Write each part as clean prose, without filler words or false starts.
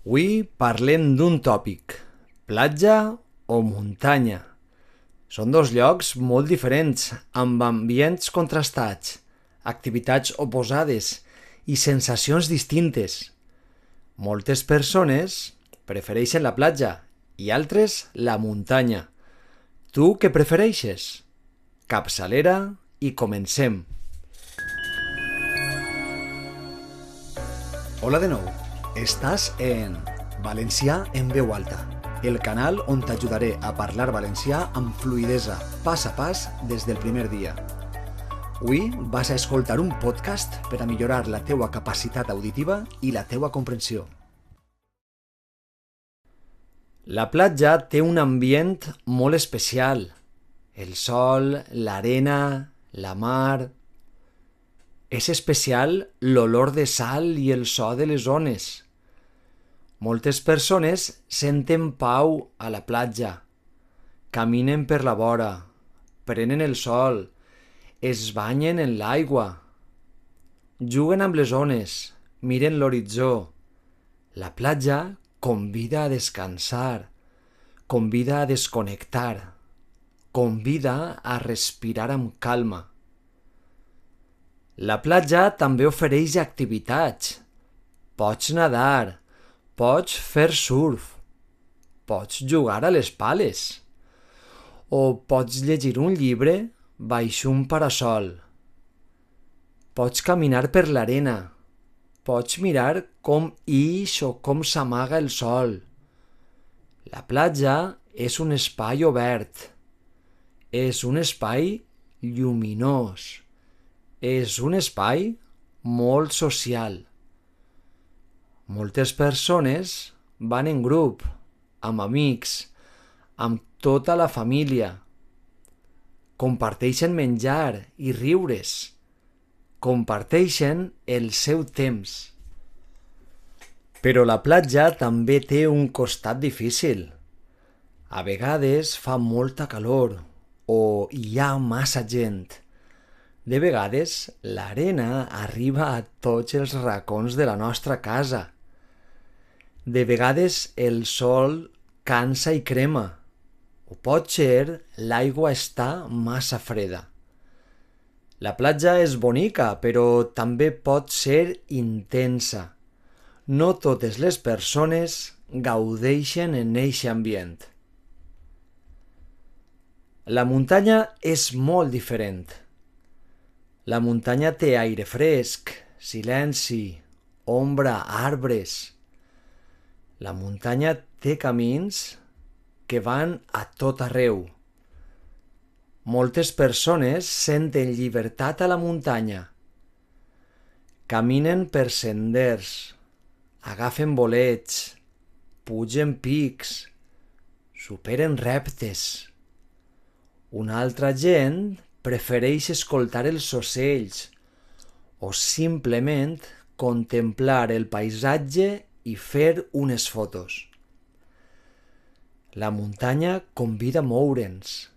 Avui parlem d'un tòpic, platja o muntanya. Són dos llocs molt diferents, amb ambients contrastats, activitats oposades i sensacions distintes. Moltes persones prefereixen la platja i altres la muntanya. Tu què prefereixes? Capçalera i comencem. Hola de nou, estàs en Valencià en veu alta, el canal on t'ajudaré a parlar valencià amb fluïdesa, pas a pas, des del primer dia. Avui vas a escoltar un podcast per a millorar la teua capacitat auditiva i la teua comprensió. La platja té un ambient molt especial. El sol, l'arena, la mar... És especial l'olor de sal i el so de les ones. Moltes persones senten pau a la platja, caminen per la vora, prenen el sol, es banyen en l'aigua, juguen amb les ones, miren l'horitzó. La platja convida a descansar, convida a desconnectar, convida a respirar amb calma. La platja també ofereix activitats. Pots nadar, pots fer surf, pots jugar a les pales o pots llegir un llibre baix un parasol. Pots caminar per l'arena, pots mirar com ix o com s'amaga el sol. La platja és un espai obert, és un espai lluminós. És un espai molt social. Moltes persones van en grup, amb amics, amb tota la família. Comparteixen menjar i riures. Comparteixen el seu temps. Però la platja també té un costat difícil. A vegades fa molta calor o hi ha massa gent. De vegades, l'arena arriba a tots els racons de la nostra casa. De vegades, el sol cansa i crema. O potser l'aigua està massa freda. La platja és bonica, però també pot ser intensa. No totes les persones gaudeixen en eixe ambient. La muntanya és molt diferent. La muntanya té aire fresc, silenci, ombra, arbres. La muntanya té camins que van a tot arreu. Moltes persones senten llibertat a la muntanya. Caminen per senders, agafen bolets, pugen pics, superen reptes. Una altra gent prefereix escoltar els ocells o simplement contemplar el paisatge i fer unes fotos. La muntanya convida a moure'ns,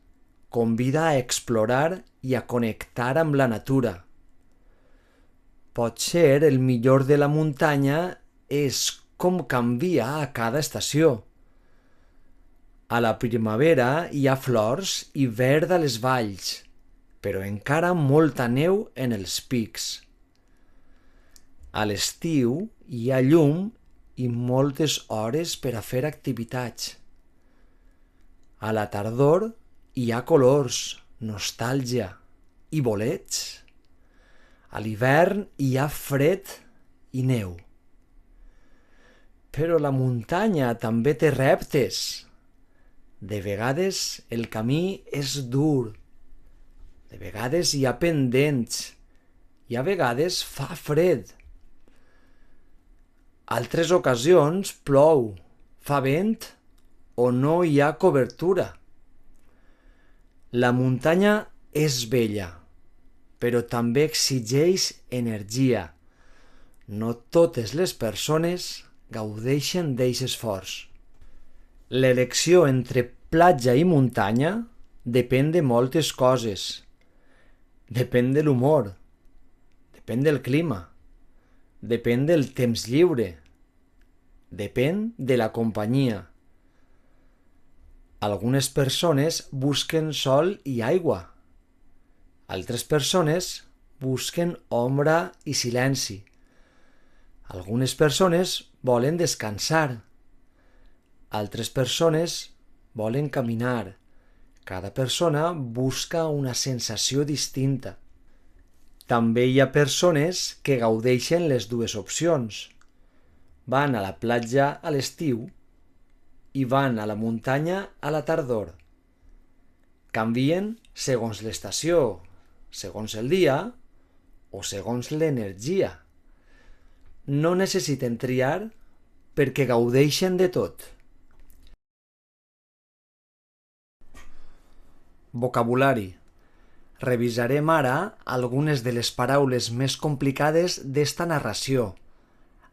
convida a explorar i a connectar amb la natura. Potser el millor de la muntanya és com canvia a cada estació. A la primavera hi ha flors i verd a les valls, però encara molta neu en els pics. A l'estiu hi ha llum i moltes hores per a fer activitats. A la tardor hi ha colors, nostàlgia i bolets. A l'hivern hi ha fred i neu. Però la muntanya també té reptes. De vegades el camí és dur. De vegades hi ha pendents i a vegades fa fred. Altres ocasions plou, fa vent o no hi ha cobertura. La muntanya és bella, però també exigeix energia. No totes les persones gaudeixen d'aquest esforç. L'elecció entre platja i muntanya depèn de moltes coses. Depèn de l'humor, depèn del clima, depèn del temps lliure, Depèn de la companyia. Algunes persones busquen sol i aigua. Altres persones busquen ombra i silenci. Algunes persones volen descansar. Altres persones volen caminar. Cada persona busca una sensació distinta. També hi ha persones que gaudeixen les dues opcions. Van a la platja a l'estiu i van a la muntanya a la tardor. Canvien segons l'estació, segons el dia o segons l'energia. No necessiten triar perquè gaudeixen de tot. Vocabulari. Revisarem ara algunes de les paraules més complicades d'esta narració.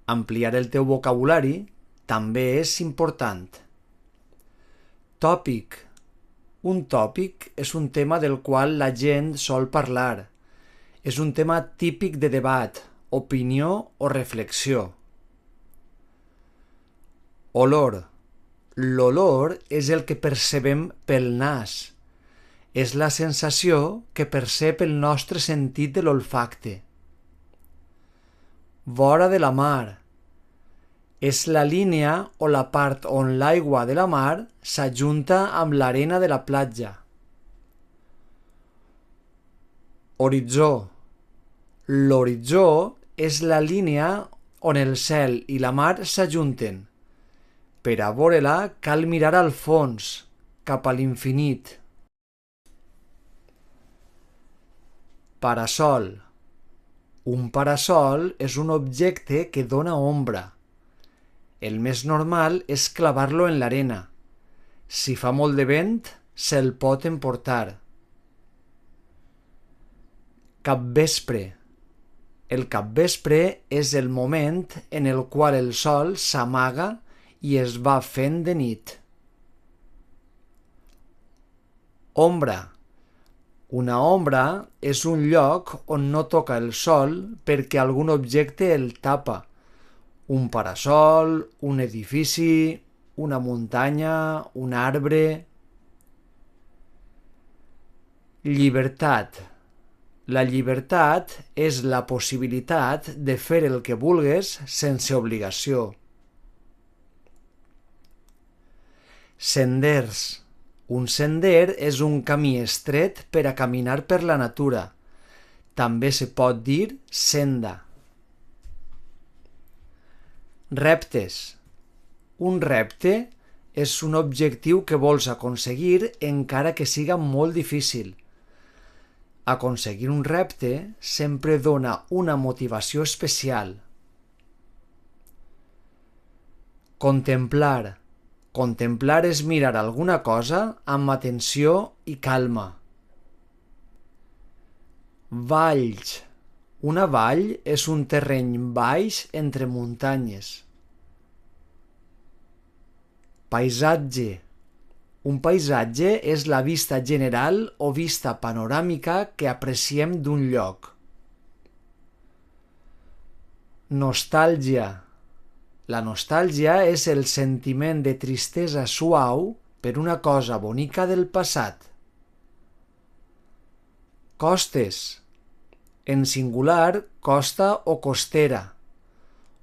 Ampliar el teu vocabulari també és important. Tòpic. Un tòpic és un tema del qual la gent sol parlar. És un tema típic de debat, opinió o reflexió. Olor. L'olor és el que percebem pel nas. És la sensació que percep el nostre sentit de l'olfacte. Vora de la mar. És la línia o la part on l'aigua de la mar s'ajunta amb l'arena de la platja. Horitzó. L'horitzó és la línia on el cel i la mar s'ajunten. Per a veure-la cal mirar al fons, cap a l'infinit. Parasol. Un parasol és un objecte que dona ombra. El més normal és clavar-lo en l'arena. Si fa molt de vent, se'l pot emportar. Capvespre. El capvespre és el moment en el qual el sol s'amaga i es va fent de nit. Ombra. Una ombra és un lloc on no toca el sol perquè algun objecte el tapa. Un parasol, un edifici, una muntanya, un arbre. Llibertat. La llibertat és la possibilitat de fer el que vulgues sense obligació. Senders. Un sender és un camí estret per a caminar per la natura. També se pot dir senda. Reptes. Un repte és un objectiu que vols aconseguir encara que siga molt difícil. Aconseguir un repte sempre dona una motivació especial. Contemplar. Contemplar és mirar alguna cosa amb atenció i calma. Valls. Una vall és un terreny baix entre muntanyes. Paisatge. Un paisatge és la vista general o vista panoràmica que apreciem d'un lloc. Nostàlgia. La nostàlgia és el sentiment de tristesa suau per una cosa bonica del passat. Costes. En singular, costa o costera.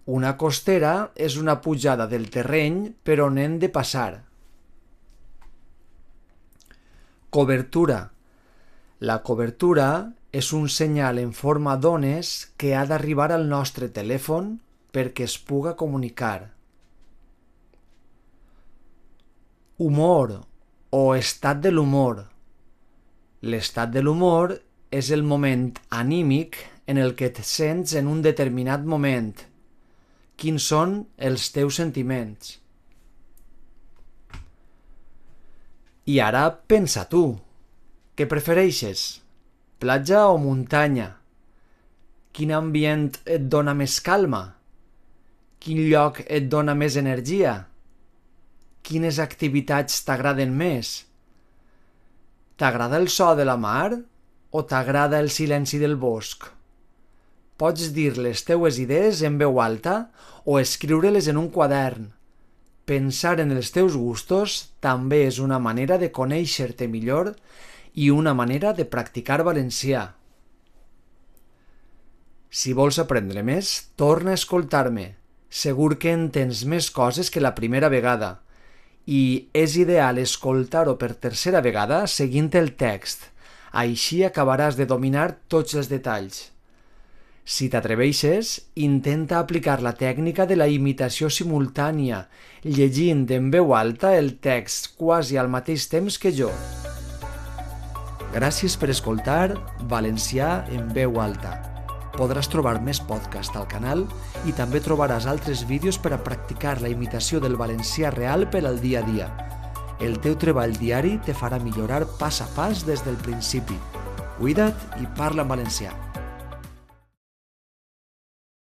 Una costera és una pujada del terreny per on hem de passar. Cobertura. La cobertura és un senyal en forma d'ones que ha d'arribar al nostre telèfon perquè es puga comunicar. Humor o estat de l'humor. L'estat de l'humor és el moment anímic en el que et sents en un determinat moment. Quins són els teus sentiments? I ara pensa tu. Què prefereixes? Platja o muntanya? Quin ambient et dona més calma? Quin lloc et dona més energia? Quines activitats t'agraden més? T'agrada el so de la mar o t'agrada el silenci del bosc? Pots dir les teues idees en veu alta o escriure-les en un quadern. Pensar en els teus gustos també és una manera de conèixer-te millor i una manera de practicar valencià. Si vols aprendre més, torna a escoltar-me. Segur que entens més coses que la primera vegada. I és ideal escoltar-ho per tercera vegada seguint el text. Així acabaràs de dominar tots els detalls. Si t'atreveixes, intenta aplicar la tècnica de la imitació simultània, llegint en veu alta el text quasi al mateix temps que jo. Gràcies per escoltar Valencià en veu alta. Podràs trobar més podcasts al canal i també trobaràs altres vídeos per a practicar la imitació del valencià real per al dia a dia. El teu treball diari te farà millorar pas a pas des del principi. Cuida't i parla en valencià.